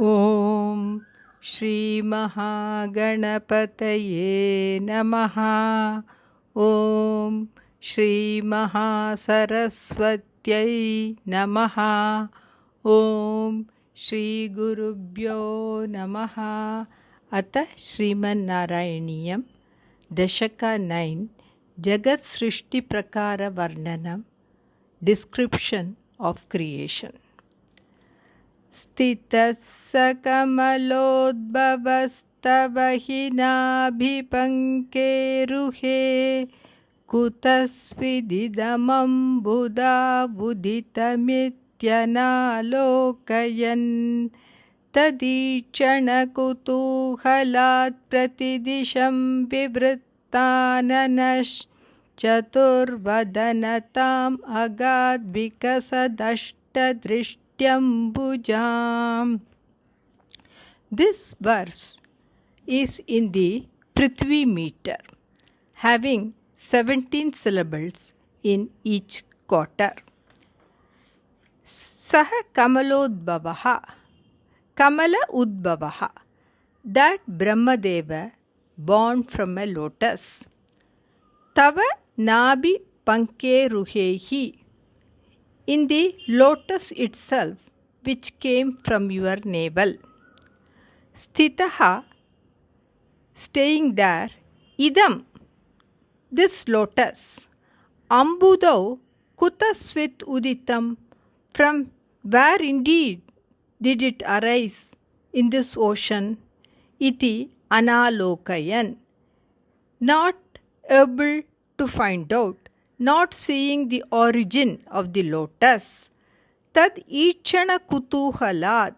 ॐ श्रीमहागणपतये नमः। ॐ श्रीमहासरस्वत्यै नमः। ॐ श्रीगुरुभ्यो नमः। अथ श्रीमन्नारायणीयं दशक 9 जगत्सृष्टिप्रकारवर्णनं डिस्क्रिप्शन ऑफ क्रिएशन। स्थितः स कमलोद्भवस्तव हि नाभिपङ्केरुहे कुतस्विदिदमम्बुदाबुदितमित्यनालोकयन् तदीक्षणकुतूहलात् प्रतिदिशं विवृत्ताननश्चतुर्वदनताम् अगाद्विकसदष्टदृष्ट्यम्बुजाम्. This verse is in the Prithvi meter, having 17 syllables in each quarter. Saha Kamalodbhavaha, Kamala Udbhavaha, that Brahmadeva born from a lotus. Tava Nabi Pankeruhehi, in the lotus itself, which came from your navel. Sthitaha, staying there, idam, this lotus, ambudau kutasvit uditam, from where indeed did it arise in this ocean, iti analokayan, not able to find out, not seeing the origin of the lotus. Tad ichana kutuhalat,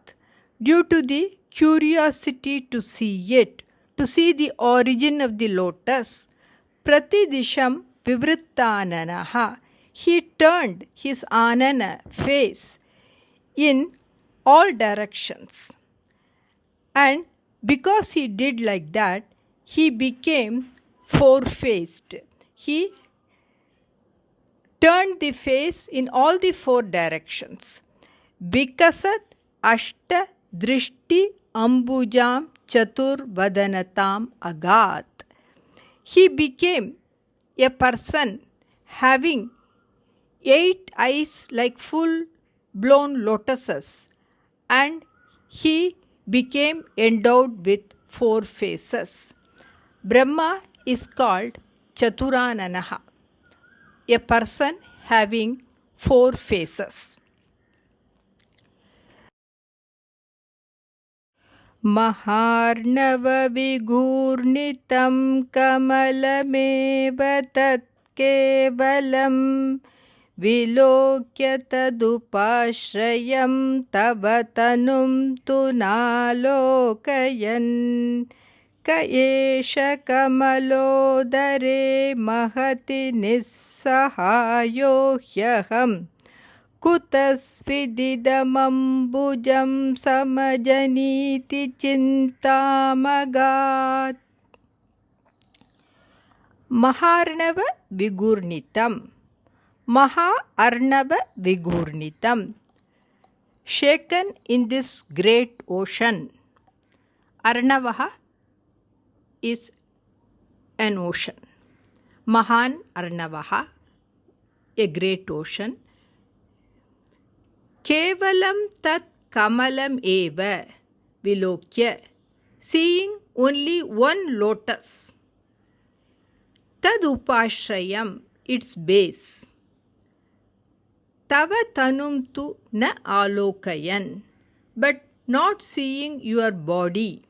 due to the curiosity to see it, to see the origin of the lotus, pratidisham vivrittananaha, he turned his anana face in all directions. And because he did like that, he became four-faced. He turned the face in all the four directions. Vikasat ashta drishti ambujam chatur vadanatam agat. He became a person having 8 eyes like full-blown lotuses, and he became endowed with 4 faces. Brahma is called Chaturananaha, a person having 4 faces. Maharnavavigurnitam kamalameva tat kevalam vilokya tadupashrayam tavatanum tunalokayan ka esha kamalodare mahati nissahayo hyaham kutasvididamambujam samajaniti chintamagat. Maharnava vigurnitam, Maha Arnava vigurnitam, shaken in this great ocean. Arnavaha is an ocean. Mahan Arnavaha, a great ocean. Kevalam tat kamalam eva vilokya, seeing only one lotus. Tad upashrayam, its base. Tava tanum tu na alokayan, but not seeing your body.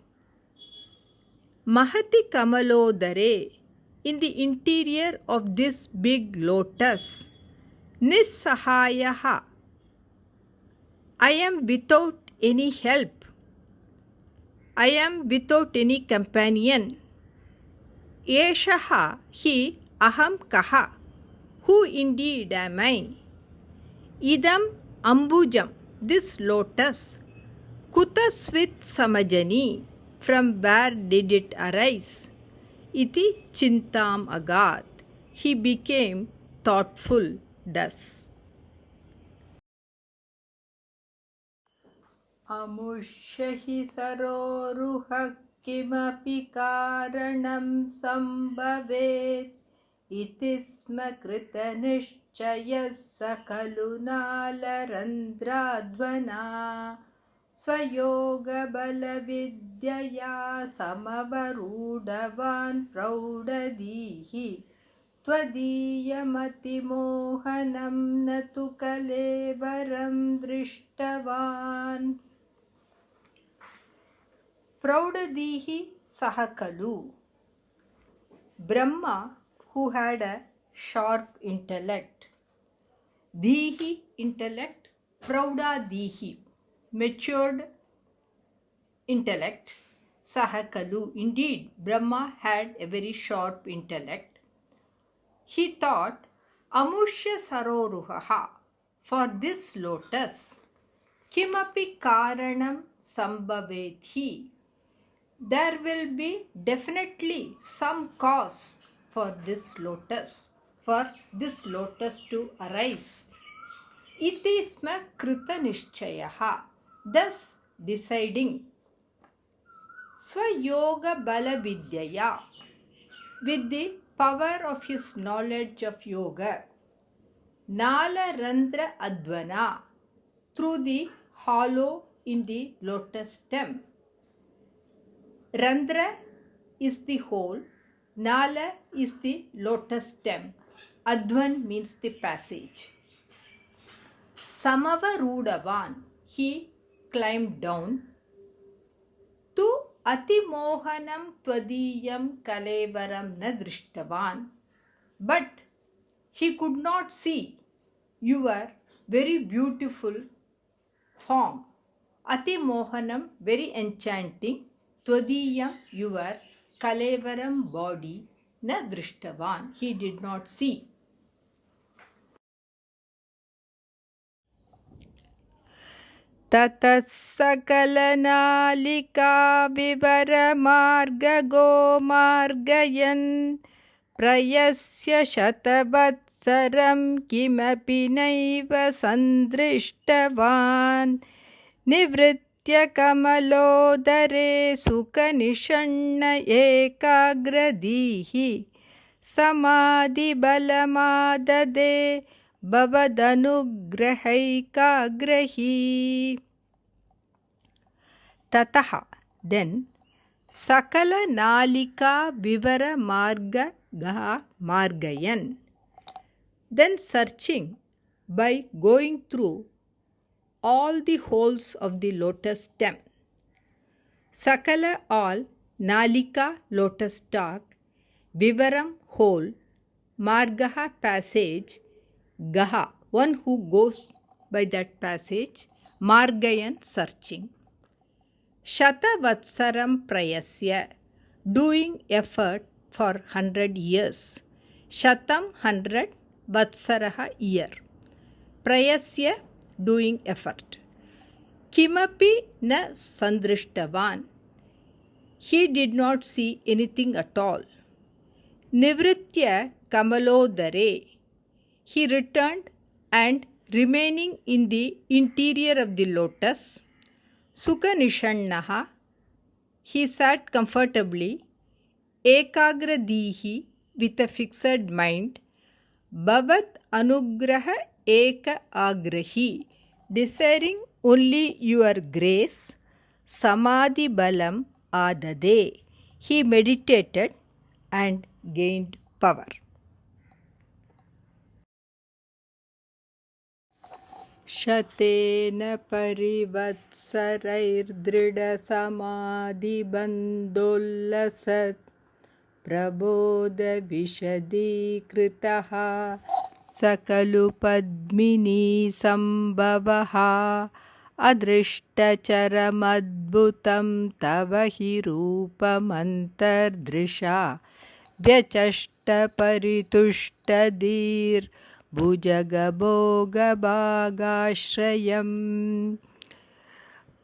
Mahati kamalodare, in the interior of this big lotus. Nissahayaha, I am without any help. I am without any companion. Eshaha, he, aham kaha, who indeed am I? Idam ambujam, this lotus. Kutasvit samajani, from where did it arise? Iti chintam agat, he became thoughtful thus. अमुष्य हि सरोरुहः किमपि कारणं सम्भवेत् इति स्म कृतनिश्चयः स खलु नालरन्ध्राध्वना स्वयोगबलविद्यया समवरूढवान् प्रौढधीः त्वदीयमतिमोहनं न तु कलेवरं दृष्टवान् प्रौढधीः सः खलु Brahma, who had a sharp intellect, Dhihi intellect, Prauda Dhihi matured intellect, Sahakalu. Indeed, Brahma had a very sharp intellect. He thought, Amushya Saroruhaha, for this lotus, Kimapi Karanam Sambhavethi. There will be definitely some cause for this lotus to arise. Iti sma krita nishchayaha, thus deciding. Swayoga bala vidyaya, with the power of his knowledge of yoga. Nala randra advana, through the hollow in the lotus stem. Randra is the hole, Nala is the lotus stem, Advan means the passage. Samavarudavan, he climbed down. Tu atimohanam twadiyam kalevaram na drishtavan. But he could not see your very beautiful form. Atimohanam, very enchanting. Twadiyam, your Kalevaram body, na drishtavan, he did not see. Tatas sakalanalika vivara marga go margayan prayasya shatavatsaram kimapi naiva sandrishtavan nivrit कमलोदरे सुखनिषण्ण एकाग्रधीः समाधिबलमाददे भवदनुग्रहैकाग्रही. ततः, then, सकल नालिका विवर margayan, then searching by going through all the holes of the lotus stem. Sakala, all, Nalika, lotus stalk, Vivaram, hole, Margaha, passage, Gaha, one who goes by that passage, Margayan, searching. Shata Vatsaram Prayasya, doing effort for 100 years. Shatam, 100, Vatsaraha, year. Prayasya, doing effort. Kimapi na sandrishtavan, he did not see anything at all. Nivritya kamalodare, he returned and remaining in the interior of the lotus. Sukha nishannaha, he sat comfortably. Ekagradihi, with a fixed mind. Bhavat anugraha eka agrahi, desiring only your grace. Samadhi balam adade, he meditated and gained power. Shatena parivatsarair samadhi bandollasat prabodha vishadikritaha Sakalu padmini sambhavaha adrishtacharamadbhutam tavahi rupamantardrisha vyachashta paritushtadir bhujagabhogabagashrayam.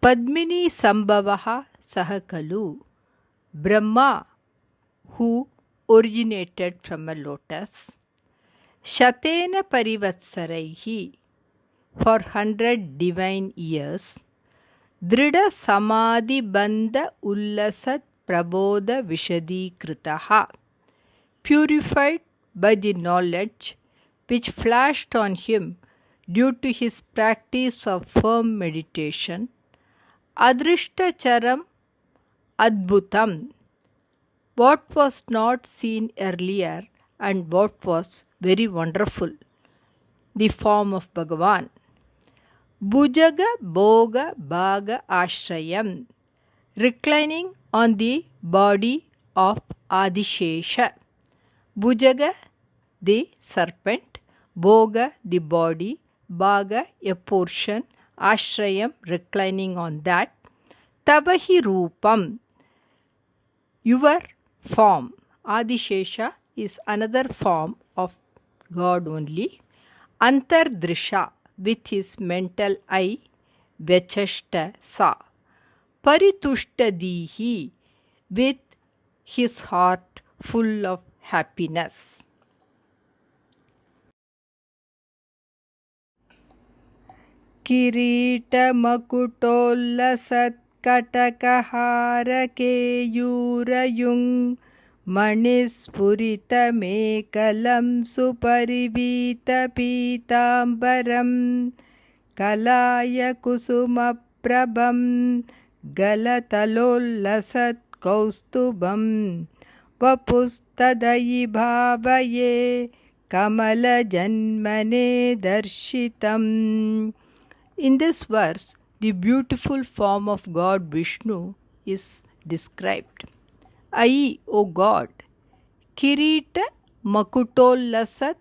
Padmini sambhavaha sahakalu, Brahma, who originated from a lotus. Shatena parivatsaraihi, for 100 divine years. दृढ समाधि बंध उल्लसत् Prabodh विशदीकृतः, purified by the knowledge which flashed on him due to his practice of firm meditation. Adrishtacharam Adbhutam, what was not seen earlier and what was very wonderful, the form of Bhagavan. Bhujaga Bhoga Bhaga Ashrayam, reclining on the body of Adishesha. Bhujaga, the serpent, Bhoga, the body, Bhaga, a portion, Ashrayam, reclining on that, Tabahi Rupam, your form. Adishesha is another form of God only. Antardrisha, with his mental eye, Vechashta sa. Paritushta with his heart full of happiness. Kirita Makutolasat Katakahara Keyurayung Manispurita Mekalam Suparivita Pitambaram Kalaya Kusuma Prabham Galatalolasat Kaustubam Vapustadayi Bhavaye Kamala Janmane Darshitam. In this verse, the beautiful form of God Vishnu is described. Ai, O God, Kirita Makutollasat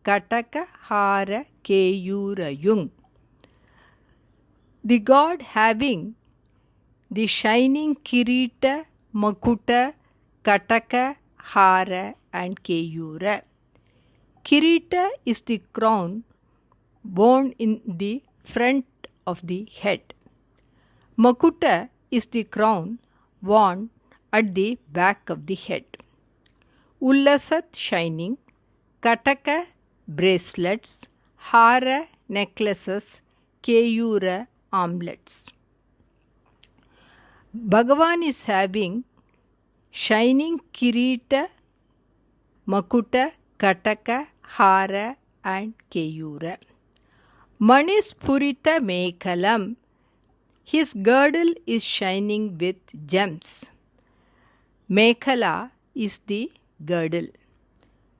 Kataka Hara Keyurayung. The God having the shining Kirita, Makuta, Kataka, Hara and Keyura. Kirita is the crown worn in the front of the head. Makuta is the crown worn at the back of the head. Ullasat, shining, Kataka, bracelets, Hara, necklaces, Keyura, armlets. Bhagavan is having shining Kirita, Makuta, Kataka, Hara and Keyura. Manispurita Mekalam, his girdle is shining with gems. Mekhala is the girdle.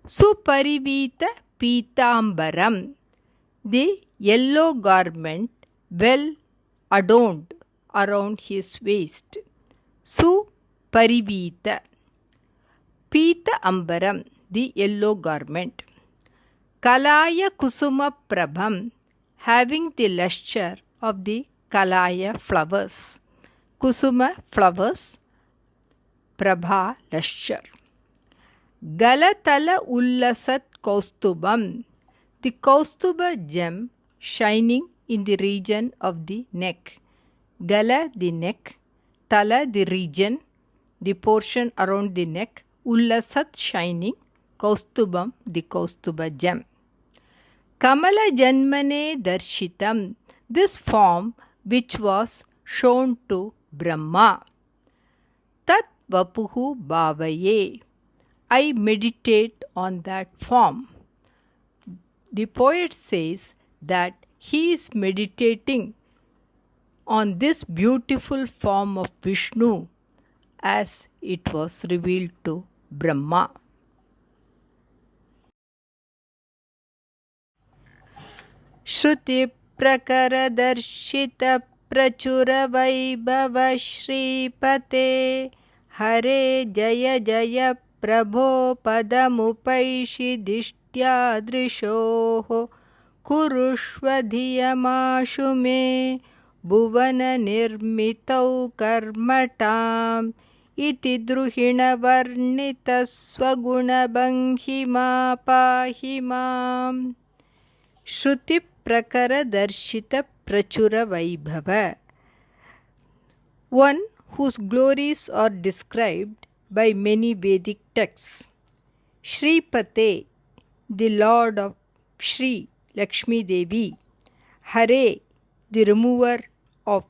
Suparivita Pitambaram, the yellow garment well adorned around his waist. Suparivita. Pita Ambaram, the yellow garment. Kalaya Kusuma Prabham, having the lustre of the Kalaya flowers. Kusuma, flowers. Prabha, lustre. Galatala Ullasat Kaustubam, the Kaustuba gem shining in the region of the neck. Gala, the neck. Tala, the region, the portion around the neck. Ullasat, shining. Kaustubam, the Kaustuba gem. Kamala Janmane Darshitam, this form which was shown to Brahma. Tat Vapuhu Bhavaye, I meditate on that form. The poet says that he is meditating on this beautiful form of Vishnu as it was revealed to Brahma. Shruti Prakaradarshita Prachura Vaibhava Shripate Hare Jaya Jaya Prabho Padamupaishi Dishtya Kurushva Dhiyamashu Me Bhuvana Nirmitau Karmatam Iti Druhina Varnita Swaguna Banghima Pahimam. Shruti Prakara Darshita Prachura Vaibhava, one whose glories are described by many Vedic texts. Shripate, the Lord of Shri Lakshmi Devi. Hare, the remover of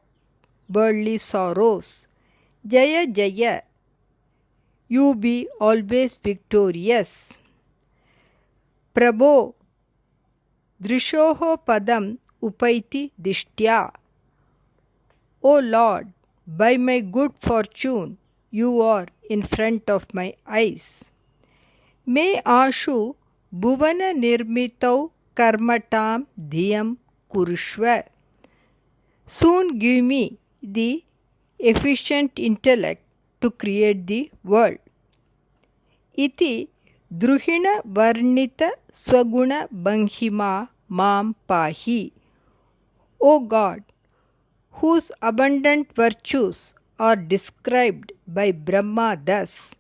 worldly sorrows. Jaya Jaya, you be always victorious. Prabho, Drishoho Padam Upaiti Dishtya. O Lord, by my good fortune, you are in front of my eyes. Me ashu bhuvana nirmitau karmatam dhyam kurushva. Soon give me the efficient intellect to create the world. Iti druhina varnita swaguna banhima mam pahi. O God, whose abundant virtues are described by Brahma thus,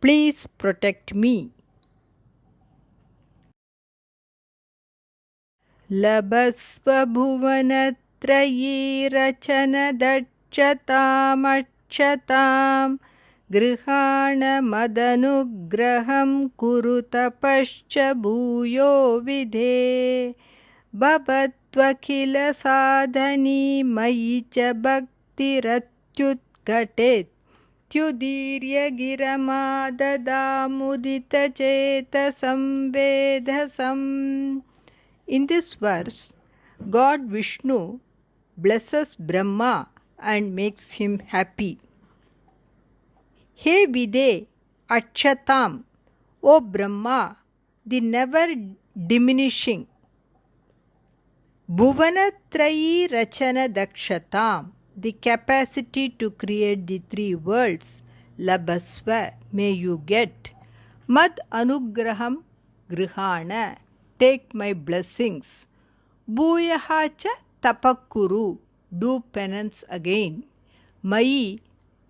please protect me. Labhasva bhuvanatrayi rachana dacchatam grihana madanugraham kuru tapascha bhuyo vidhe bhavatvakila sadhani mayi cha bhaktiratyutkatet tyudirya giramadadamudita cheta samvedhasam. In this verse, God Vishnu blesses Brahma and makes him happy. He Vide Akshatam, O Brahma, the never diminishing. Bhuvanatrayi Rachana Dakshatam, the capacity to create the three worlds. Labhasva, may you get. Mad Anugraham Grihana, take my blessings. Bhuyaha cha tapakkuru, do penance again. Mayi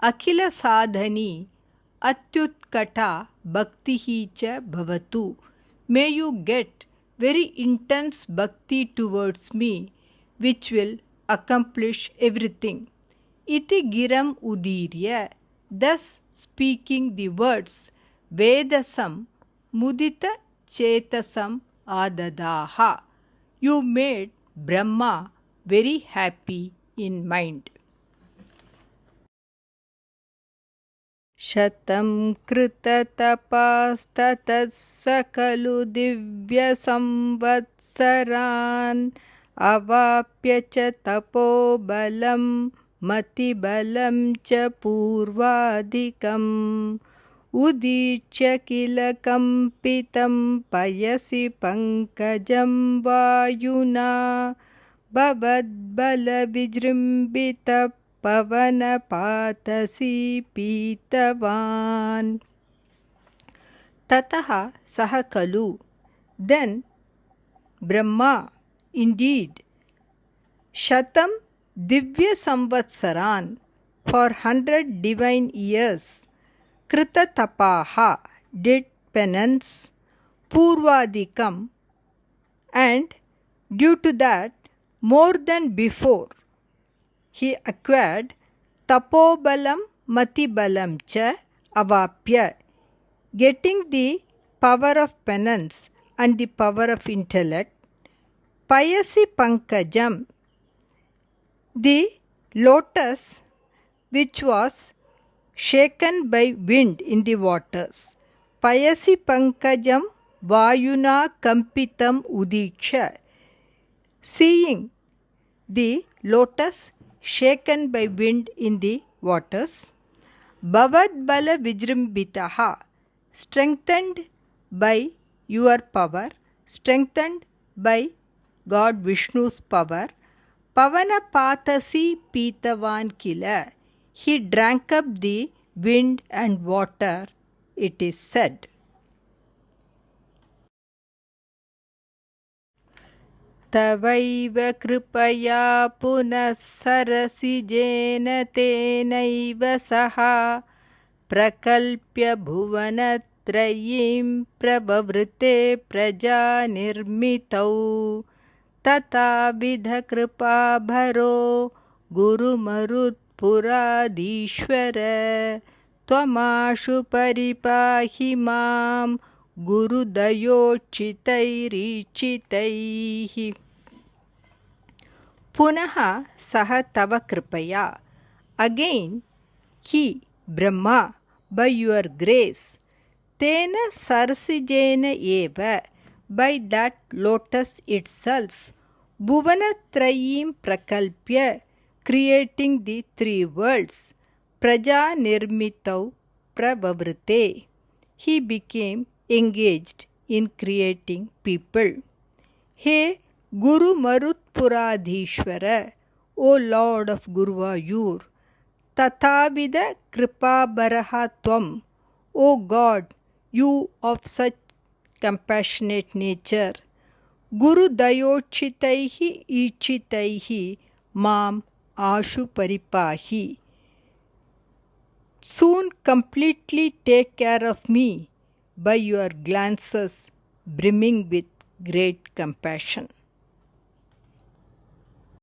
Akhila sadhani atyutkata bhaktihi cha bhavatu, may you get very intense bhakti towards me, which will accomplish everything. Iti giram udirya, thus speaking the words Vedasam mudita chetasam adadaha, you made Brahma very happy in mind. Shatam krita tapastatas sakalu divya samvatsaran avapya cha tapo balam mati balam cha purvadikam udicya kila kampitam payasi pankajam vayuna bhavadbala vijrimbita pavana patasi pitavan. Tataha saha kalu, then Brahma, indeed, shatam divya samvatsaran, for 100 divine years, krita tapaha, did penance, purvadikam, and due to that, more than before, he acquired tapobalam matibalam cha avapya, getting the power of penance and the power of intellect. Payasi pankajam, the lotus which was shaken by wind in the waters. Payasi pankajam vayuna kampitam udiksha, seeing the lotus shaken by wind in the waters. Bhavad bala vijrimbitaha, strengthened by your power, strengthened by God Vishnu's power. Pavana patasi pitavan kila, he drank up the wind and water, it is said. तवैव कृपया पुनः सरसिजेन तेनैव सह प्रकल्प्य भुवनत्रयीं प्रववृते प्रजानिर्मितौ तथाविधकृपाभरो गुरुमरुत्पुराधीश्वर त्वमाशु परिपाहि मां गुरुदयोचितैरीचितैः. पुनः सः तव कृपया again he Brahma by your grace तेन सरसिजेन एव by that lotus itself भुवनत्रयीं प्रकल्प्य creating the three worlds प्रजा निर्मितौ प्रववृते he became engaged in creating people. Hey Guru मरुत्पुराधीश्वर O Lord of Guruvayur तथाविध कृपाबरः त्वं O God you of such compassionate nature गुरुदयोक्षितैः ईक्षितैः माम् आशु परिपाहि soon completely take care of me by your glances brimming with great compassion.